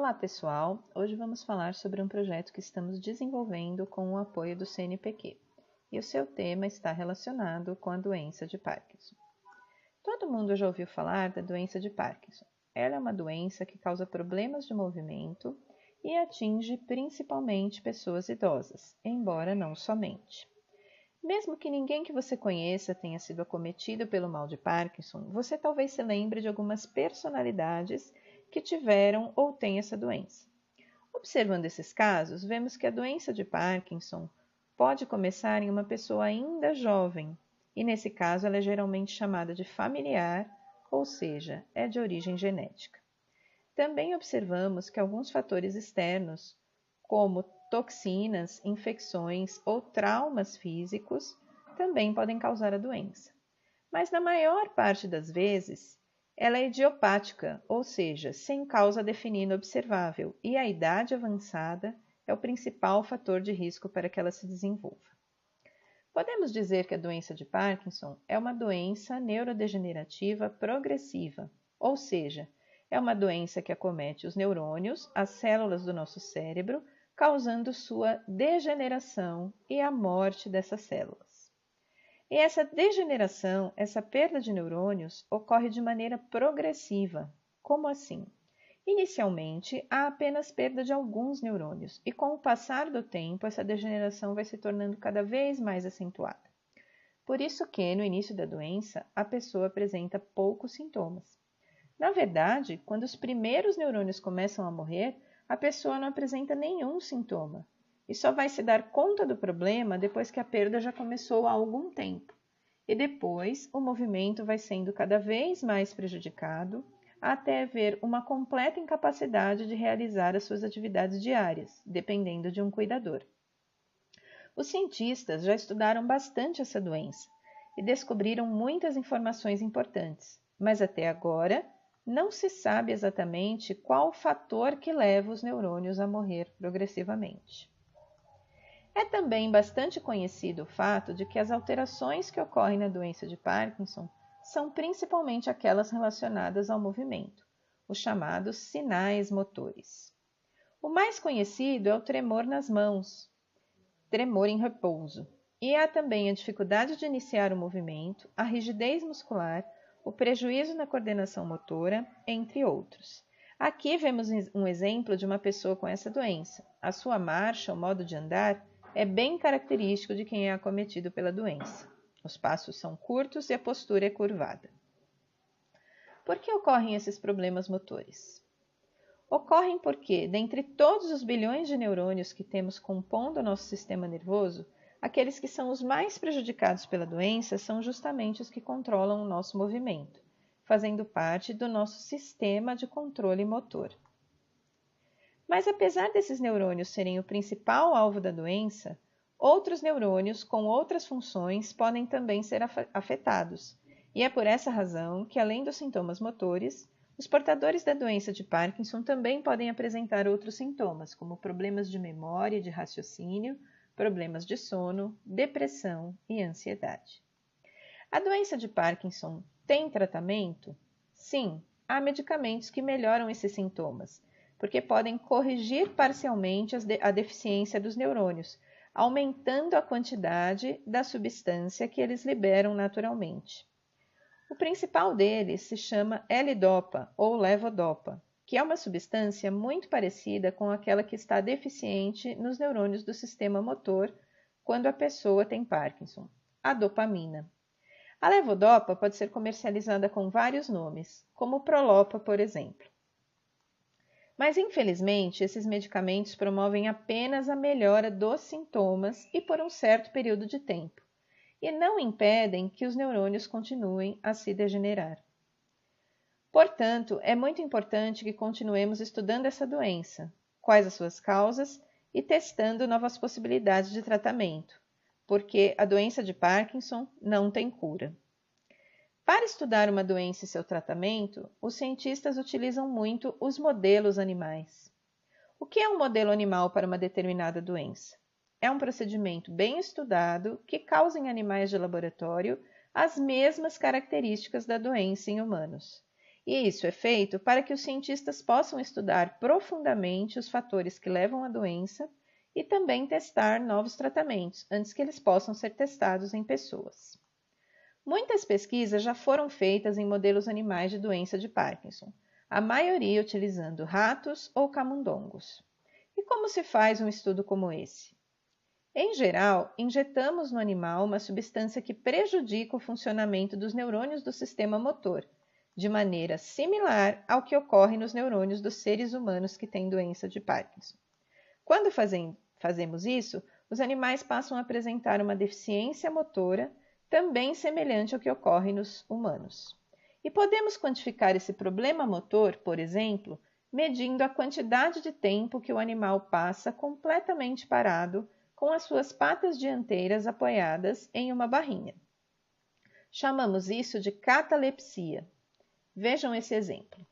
Olá pessoal, hoje vamos falar sobre um projeto que estamos desenvolvendo com o apoio do CNPq e o seu tema está relacionado com a doença de Parkinson. Todo mundo já ouviu falar da doença de Parkinson. Ela é uma doença que causa problemas de movimento e atinge principalmente pessoas idosas, embora não somente. Mesmo que ninguém que você conheça tenha sido acometido pelo mal de Parkinson, você talvez se lembre de algumas personalidades que tiveram ou têm essa doença. Observando esses casos, vemos que a doença de Parkinson pode começar em uma pessoa ainda jovem, e nesse caso ela é geralmente chamada de familiar, ou seja, é de origem genética. Também observamos que alguns fatores externos, como toxinas, infecções ou traumas físicos, também podem causar a doença. Mas na maior parte das vezes, ela é idiopática, ou seja, sem causa definida observável, e a idade avançada é o principal fator de risco para que ela se desenvolva. Podemos dizer que a doença de Parkinson é uma doença neurodegenerativa progressiva, ou seja, é uma doença que acomete os neurônios, as células do nosso cérebro, causando sua degeneração e a morte dessas células. E essa degeneração, essa perda de neurônios, ocorre de maneira progressiva. Como assim? Inicialmente, há apenas perda de alguns neurônios, e com o passar do tempo, essa degeneração vai se tornando cada vez mais acentuada. Por isso que, no início da doença, a pessoa apresenta poucos sintomas. Na verdade, quando os primeiros neurônios começam a morrer, a pessoa não apresenta nenhum sintoma. E só vai se dar conta do problema depois que a perda já começou há algum tempo. E depois, o movimento vai sendo cada vez mais prejudicado, até haver uma completa incapacidade de realizar as suas atividades diárias, dependendo de um cuidador. Os cientistas já estudaram bastante essa doença e descobriram muitas informações importantes, mas até agora não se sabe exatamente qual o fator que leva os neurônios a morrer progressivamente. É também bastante conhecido o fato de que as alterações que ocorrem na doença de Parkinson são principalmente aquelas relacionadas ao movimento, os chamados sinais motores. O mais conhecido é o tremor nas mãos, tremor em repouso, e há também a dificuldade de iniciar o movimento, a rigidez muscular, o prejuízo na coordenação motora, entre outros. Aqui vemos um exemplo de uma pessoa com essa doença. A sua marcha, o modo de andar, é bem característico de quem é acometido pela doença. Os passos são curtos e a postura é curvada. Por que ocorrem esses problemas motores? Ocorrem porque, dentre todos os bilhões de neurônios que temos compondo o nosso sistema nervoso, aqueles que são os mais prejudicados pela doença são justamente os que controlam o nosso movimento, fazendo parte do nosso sistema de controle motor. Mas apesar desses neurônios serem o principal alvo da doença, outros neurônios com outras funções podem também ser afetados. E é por essa razão que, além dos sintomas motores, os portadores da doença de Parkinson também podem apresentar outros sintomas, como problemas de memória e de raciocínio, problemas de sono, depressão e ansiedade. A doença de Parkinson tem tratamento? Sim, há medicamentos que melhoram esses sintomas, porque podem corrigir parcialmente a deficiência dos neurônios, aumentando a quantidade da substância que eles liberam naturalmente. O principal deles se chama L-Dopa ou levodopa, que é uma substância muito parecida com aquela que está deficiente nos neurônios do sistema motor quando a pessoa tem Parkinson, a dopamina. A levodopa pode ser comercializada com vários nomes, como Prolopa, por exemplo. Mas, infelizmente, esses medicamentos promovem apenas a melhora dos sintomas e por um certo período de tempo, e não impedem que os neurônios continuem a se degenerar. Portanto, é muito importante que continuemos estudando essa doença, quais as suas causas e testando novas possibilidades de tratamento, porque a doença de Parkinson não tem cura. Para estudar uma doença e seu tratamento, os cientistas utilizam muito os modelos animais. O que é um modelo animal para uma determinada doença? É um procedimento bem estudado que causa em animais de laboratório as mesmas características da doença em humanos. E isso é feito para que os cientistas possam estudar profundamente os fatores que levam à doença e também testar novos tratamentos antes que eles possam ser testados em pessoas. Muitas pesquisas já foram feitas em modelos animais de doença de Parkinson, a maioria utilizando ratos ou camundongos. E como se faz um estudo como esse? Em geral, injetamos no animal uma substância que prejudica o funcionamento dos neurônios do sistema motor, de maneira similar ao que ocorre nos neurônios dos seres humanos que têm doença de Parkinson. Quando fazemos isso, os animais passam a apresentar uma deficiência motora também semelhante ao que ocorre nos humanos. E podemos quantificar esse problema motor, por exemplo, medindo a quantidade de tempo que o animal passa completamente parado com as suas patas dianteiras apoiadas em uma barrinha. Chamamos isso de catalepsia. Vejam esse exemplo.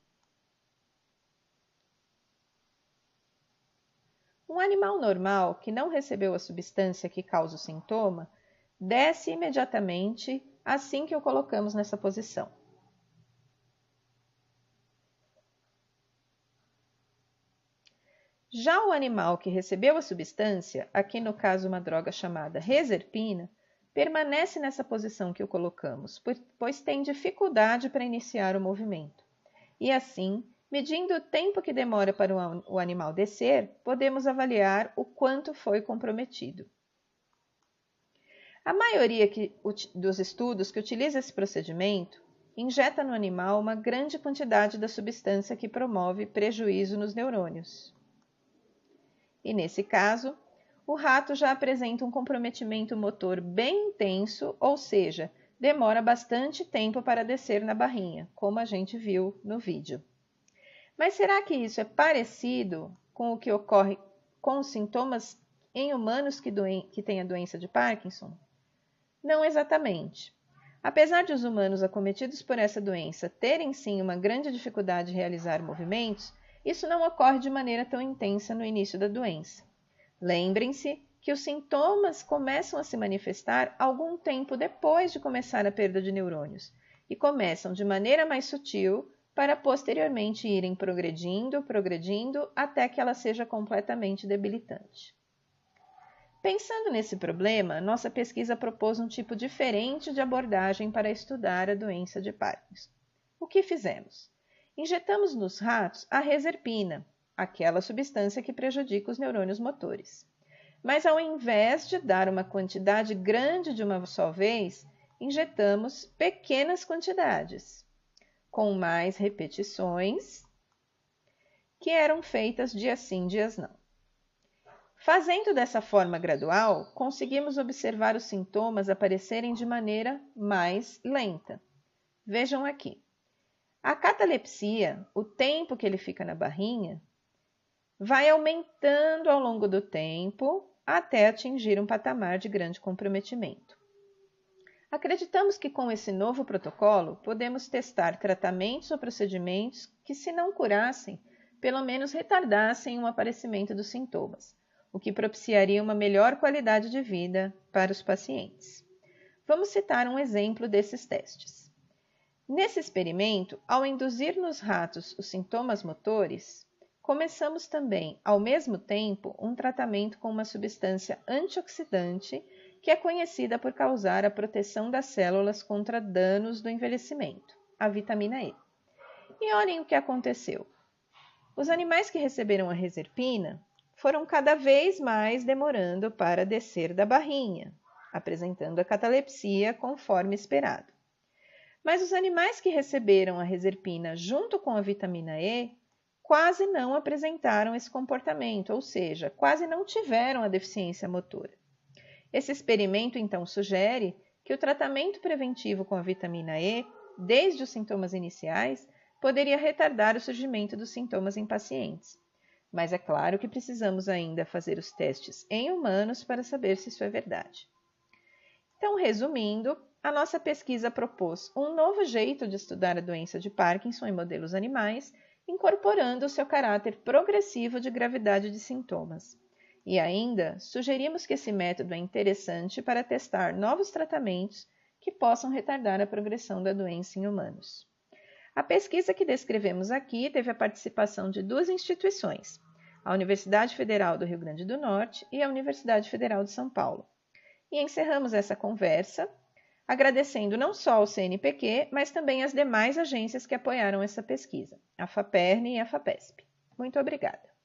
Um animal normal que não recebeu a substância que causa o sintoma desce imediatamente assim que o colocamos nessa posição. Já o animal que recebeu a substância, aqui no caso uma droga chamada reserpina, permanece nessa posição que o colocamos, pois tem dificuldade para iniciar o movimento. E assim, medindo o tempo que demora para o animal descer, podemos avaliar o quanto foi comprometido. A maioria dos estudos que utiliza esse procedimento injeta no animal uma grande quantidade da substância que promove prejuízo nos neurônios. E nesse caso, o rato já apresenta um comprometimento motor bem intenso, ou seja, demora bastante tempo para descer na barrinha, como a gente viu no vídeo. Mas será que isso é parecido com o que ocorre com os sintomas em humanos que têm a doença de Parkinson? Não exatamente. Apesar de os humanos acometidos por essa doença terem sim uma grande dificuldade de realizar movimentos, isso não ocorre de maneira tão intensa no início da doença. Lembrem-se que os sintomas começam a se manifestar algum tempo depois de começar a perda de neurônios e começam de maneira mais sutil para posteriormente irem progredindo até que ela seja completamente debilitante. Pensando nesse problema, nossa pesquisa propôs um tipo diferente de abordagem para estudar a doença de Parkinson. O que fizemos? Injetamos nos ratos a reserpina, aquela substância que prejudica os neurônios motores. Mas ao invés de dar uma quantidade grande de uma só vez, injetamos pequenas quantidades, com mais repetições, que eram feitas dias sim, dias não. Fazendo dessa forma gradual, conseguimos observar os sintomas aparecerem de maneira mais lenta. Vejam aqui. A catalepsia, o tempo que ele fica na barrinha, vai aumentando ao longo do tempo até atingir um patamar de grande comprometimento. Acreditamos que com esse novo protocolo podemos testar tratamentos ou procedimentos que, se não curassem, pelo menos retardassem o aparecimento dos sintomas, o que propiciaria uma melhor qualidade de vida para os pacientes. Vamos citar um exemplo desses testes. Nesse experimento, ao induzir nos ratos os sintomas motores, começamos também, ao mesmo tempo, um tratamento com uma substância antioxidante que é conhecida por causar a proteção das células contra danos do envelhecimento, a vitamina E. E olhem o que aconteceu. Os animais que receberam a reserpina foram cada vez mais demorando para descer da barrinha, apresentando a catalepsia conforme esperado. Mas os animais que receberam a reserpina junto com a vitamina E quase não apresentaram esse comportamento, ou seja, quase não tiveram a deficiência motora. Esse experimento, então, sugere que o tratamento preventivo com a vitamina E, desde os sintomas iniciais, poderia retardar o surgimento dos sintomas em pacientes. Mas é claro que precisamos ainda fazer os testes em humanos para saber se isso é verdade. Então, resumindo, a nossa pesquisa propôs um novo jeito de estudar a doença de Parkinson em modelos animais, incorporando o seu caráter progressivo de gravidade de sintomas. E ainda, sugerimos que esse método é interessante para testar novos tratamentos que possam retardar a progressão da doença em humanos. A pesquisa que descrevemos aqui teve a participação de duas instituições, a Universidade Federal do Rio Grande do Norte e a Universidade Federal de São Paulo. E encerramos essa conversa agradecendo não só ao CNPq, mas também às demais agências que apoiaram essa pesquisa, a FAPERN e a FAPESP. Muito obrigada.